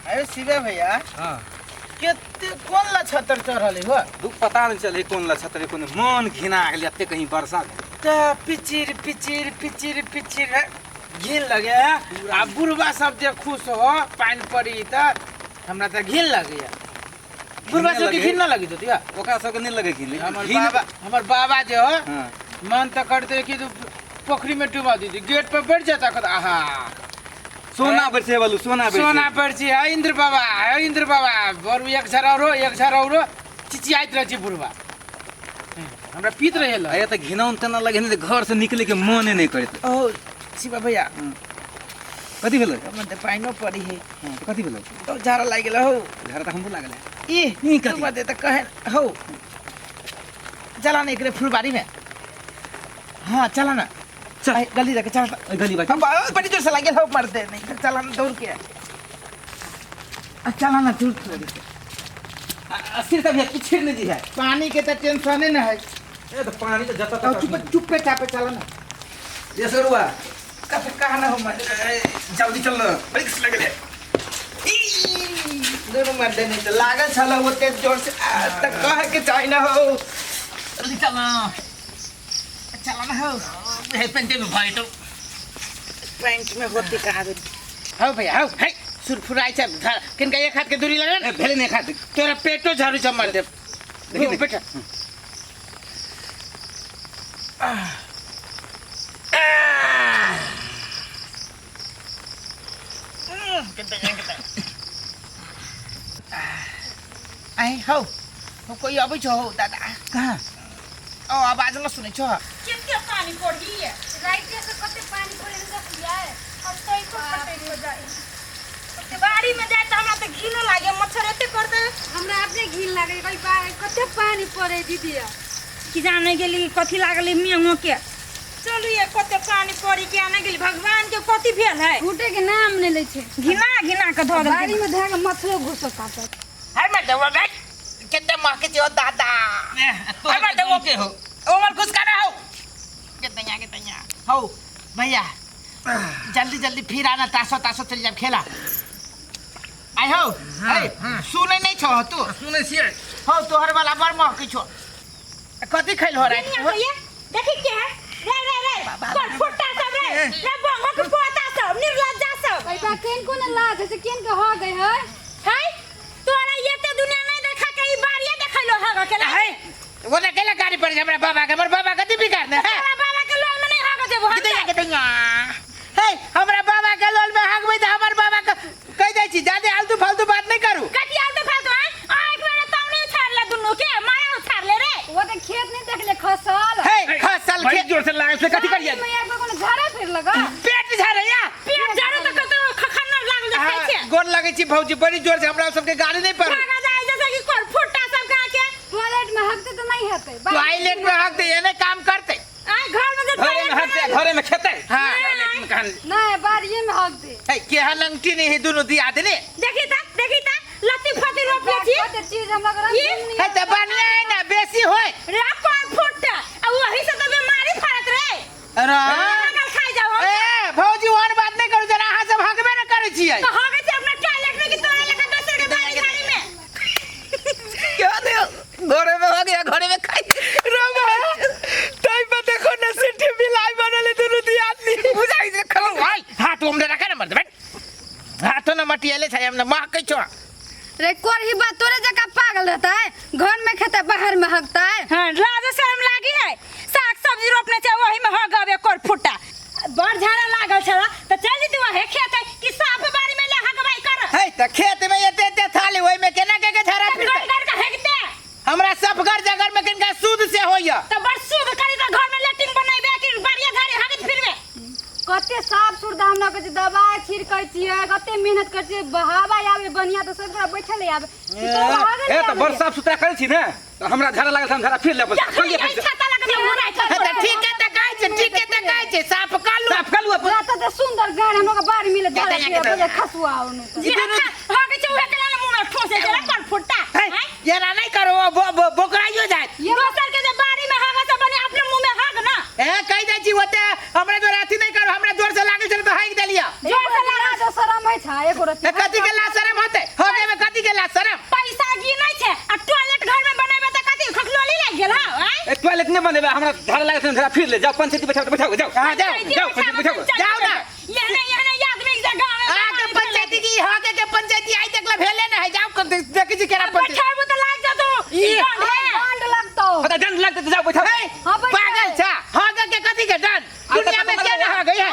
अरे शिवे भैया हाँ केते कौन ला छतर चढ़ल हो दुख पता नहीं चले कौन ला छतरे कौन मन घिना गेल एते कहीं वर्षा त पिचिर पिचिर पिचिर पिचिर घिन लगे आ बुढ़वा सब जे खुश हो पानी पड़ी त हमरा त घिन लगे बुढ़वा सब के घिन न लगी तो दिया ओकरा सब के नहीं लगे घिन हमर बाबा जे हो हां मन त करते कि पोखरी में डुबा दी गेट पर बैठ जाता कहता आहा सोना बरसे वालू सोना पर्ची है इंद्र बाबा बरु एक झर औरो चिचियाइत रहे बुढ़वा हमरा पीत रहे ला ये त घिनौन तना लगे नहीं घर से निकले के मन नहीं करत ओ शिवा भैया कथि भेल मन त पाइनो पड़ी है कथि भेल तो झारा लाग गेल हो घर त हमको लागल ई कथि बात त कहे हो चला नहीं करे फुलबाड़ी में हां चला ना चल गली जाके चल गली बाकी हम बड़ी जोर से लगे हो मरते नहीं तो चला ना दौड़ के चला ना दूर सिर तक पिछड़ नहीं दी है पानी के तो टेंशन न है ए तो पानी तो जता तक चुप पे चापे चला ना ये सरुआ कहा ना हो जल्दी चल बड़ी किस लगे दोनों मरते नहीं तो लागल छला होते जोर से तक कहे के चाहि ना हो जल्दी चला ना हो है पेंट में भाई तो पैंट में होती कहा दे हो भैया हो है सुरफुराई से किनका एक हाथ के दूरी लगा ना भेले नहीं खाते तेरा पेटो झाड़ू से मार दे देखो बेटा आई हो कोई अबै छ हो दादा कहाँ ओ आवाज न सुनै छ केते पानी पड़ी है रात से कते पानी पड़े न देखलिए अब तो एको पटे हो जाए तो बाड़ी में जाए तो हमरा तो घिन लागे मच्छर एते करते हमरा अपने घिन लागे भाई कते पानी पड़े दीदी कि जाने के लिए कथि लागले मियां के चलू ये कते पानी पड़ी के आने गेली भगवान के कथि भेल है फूटे के नाम नहीं ले छे घिना के धो दे बाड़ी में धागा मच्छर घुस काटत हाय मैं दवा बैठ केते माके छ दादा हाय मैं दवा के हो ओ मन कुछ करे हो केते हो भैया जल्दी फिर आना तासो चल जा खेला आई हो सुनै नहीं छ तू सुने छियै हो तोहर वाला बड़ महकी छ कथि खैल हो रे देखि के रे कोन फुट्टा सब रे बंगो के पोता सब निर्लज्जा सब ऐबा केन कोन लाज से केन के हो गई है हाय तोरा येते दुनिया नहीं देखा के ई बारिया देखैलो हगा के है वो ना केला गाड़ी पर हमरा बाबा कथि बिगाड़ दे है हमरा बाबा के लोन में नहीं हगा देबो केते हे हमरा बाबा के लोल में हगबै त हमर बाबा के कह दै छी जादे आलतू फालतू बात नहीं करू कथि आलतू फालतू है एक बेर तौने छाड़ ले दुनु के माया छाड़ ले रे वो तो खेत नहीं देखले खसल हे खसल बड़ी के जोर से लागे से कथि करिए मैं एक कोन झाड़ा फिर लगा पेट झरैया पेट झाड़ो त कतो खखन लागल देखाइ छै गोर लगै छी भौजी बड़ी जोर से हमरा सबके गाड़ी नहीं पर भागा जाए जैसे कि कोन फुट्टा सब का के टॉयलेट में हकते तो नहीं हेते टॉयलेट में हक दे एने काम करते आई घर में घरे में खेते हां नहीं बाड़िए में हकते हे के हलंगटी नहीं दोनों दिया देने देखी ता लत्ती फटी रोप ले छी कते चीज हमरा घर हे त बढ़िया है ना बेसी होय रे कोन फुट्टा आ वही से तो बीमारी फरत रे अरे पागल खाई जाओ ए भौजी और बात नहीं करू जरा अहाँ सब हकबे न करै छियै तो हो गए अपना टॉयलेट में कि तोरे लगा दोसर के बारी झाड़ी में क्या दे घरे में हो गया घरे में खाई रोमा टाइम पे देखो ना सिटी बिलाई बनले दोनों दी आदमी बुझाई दे खो भाई हाथ हमने रखा ना मत बैठ हाथ न मटियाले छै हमने मां कह छो रे कोरही बात तोरे जगह पागल रहता है घर में खेता बाहर में हकता है हां लाज शर्म लागी है साग सब्जी रोपने छै वही में हो गवे कोर फुट्टा बड़ झाड़ा लागल छला त चल दी वहे खेत है कि साफ बारी में ले हगवाई कर है त खेत में एते थाली ओइ में केना के झरा फिरते घर का हेगते हमरा सब घर जगह में किनका सूद से होइया तो बड़ शुद्ध करी त घर में लेटिंग बनैबे कि बारिया झाड़ी हगत फिरबे कते साफ सुरदा हमरा के दवाई छिड़कै छियै कते मेहनत कर छियै बहावा आवे बनिया तो सब बैठल आवे ए तो बड़ साफ सुथरा करे छी ने तो हमरा झाड़ा लागल हम झाड़ा फिर लेब छाता लगा मुराई त ठीक है त कहै छै साफ कर लू रात तो सुंदर गाड़ हमरा के बाड़ी मिले कहते हैं धारा खसुआ ओनु जी हो गए छै उहे के मुंह में ठोसे जरा कोन फुट्टा ये ना नहीं करो बोकराइयो जाए दोसर के जे बारी में हवा से बने अपने मुंह में हग ना ए कह दै छी होते हमरा जोर अथी नहीं करो हमरा जोर से लागल छै त हाइक देलिया जोर से लगा जो शरम है छा एको रति कथि के ला शरम होते नहीं बनेबे हमरा झाड़ा लागल छै, झाड़ा फिर ले जाओ पंचायती बैठाओ बैठाओ जाओ हां जाओ जाओ पंचायती बैठाओ जाओ ना यहाँ आदमी के गाँव में आके पंचायती की हाके के पंचायती आई तक ला भेले ना है जाओ देखी जी केरा पंचायती बैठाबू तो लाग जा तो ई दंड लगतो पता दंड लगते तो जाओ बैठाओ हाँ, बैठाओ। पागल छा हाके के कथी के डन दुनिया में क्या ना गई है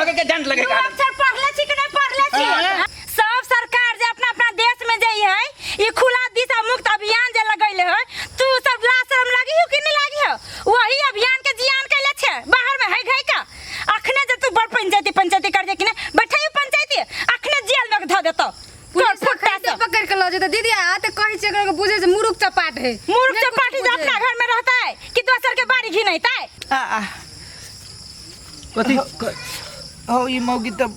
आगे के दंड लगेगा अक्षर पढ़ले छी कि नहीं पढ़ले छी? सब सरकार जे अपना अपना देश में जाई है ये खुला दिशा मुक्त अभियान जे लगैले है तू सब लाज शरम लागी हो कि नहीं लागी हो? वही अभियान के जियान कैले छे बाहर में है गई का अखने जे तू बड़ पंचायती कर दे कि नहीं बैठाई पंचायती अखने जेल में ध देतो पुलिस से पकड़ के लो जे दीदी आ त कहि छै एकरा के बुझे से मुरुख चपाट है मूर्ख चपाटी जो अपना घर में रहता है कि दोसर के बाड़ी घिनैता है। कथी हो ई मौगी त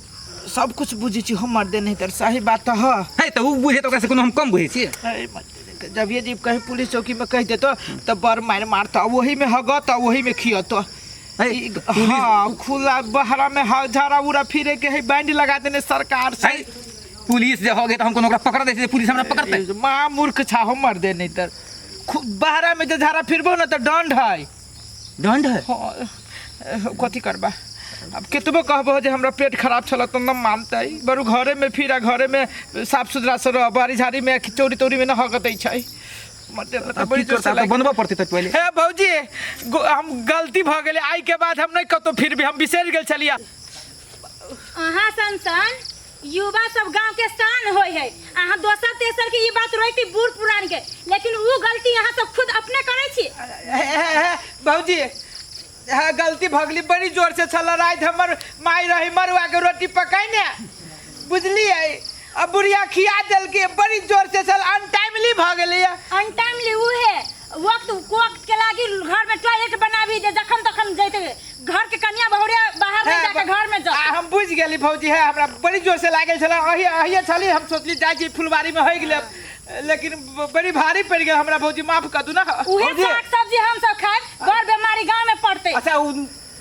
सब कुछ बुझी छी हमर दे नहीं तर सही बात त ह है तो उ बुझे तो ओकरा से कोनो हम कम बुझे छी जब ये जीव कहीं पुलिस चौकी में कह देतो तो बर मार मारता वही में हगा तो वही में खियतो हाँ खुला बहरा में झाड़ा उड़ा फिरे के है बैंड लगा देने सरकार से है पुलिस जे हो गए तो हम कोनो ओकरा पकड़ दे छै, पुलिस हमरा पकड़ते माँ मूर्ख छा हमर दे नहीं तर बहरा में जो झाड़ा फिरबो ना तो दंड है दंड है हाँ, कथी करबा अब केतबो कहबो जे हमरा पेट खराब छल तो न मानते बरु घरे में फिरा घरे में साफ सुथरा से रह बारी झाड़ी में चोरी तोरी में न हगत छै मतलब अब बड़ी की जोर से करता तो बनबा पड़ते तो पहले हे भौजी हम गलती भ गेले आई के बाद हम नहीं कतो फिर भी हम बिसर गेल छलिया अहाँ संसन युवा सब गांव के शान होय है अहाँ दोसर तेसर के ई बात रोइती बूढ़ पुरान के लेकिन वो गलती अहाँ सब खुद अपने करे छी। भौजी हाँ गलती भगली बड़ी जोर से छल रात हमर माई रही मरुआ के रोटी पकाइने बुझलिए अब बुढ़िया खिया दिल के बड़ी जोर से छल अनटाइमली भ गेलै अनटाइमली उ है वक्त के लागी घर में टॉयलेट बनाबी जे जखन तखन जैते घर के कन्या बहुरिया बाहर नहीं जाके घर में जा हम बुझ गेली भौजी है हमरा बड़ी जोर से लागल छल अहिए छली हम सोचली जाय छी फुलवारी में होय गेलै लेकिन बड़ी भारी पड़ गया हमरा भौजी माफ कर दू ना उहे साग सब्जी हम सब खाए बड़ बीमारी गांव में पड़ते। अच्छा उ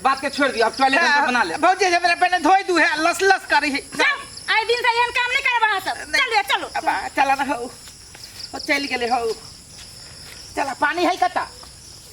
बात के छोड़ दियो अब टॉयलेट हम बना ले भौजी जब पहले धोई दू है लस लस करी है जाओ आई दिन से एहन काम नहीं करे बना सब चलो अब चला ना हो चल गेले हो चला पानी है कता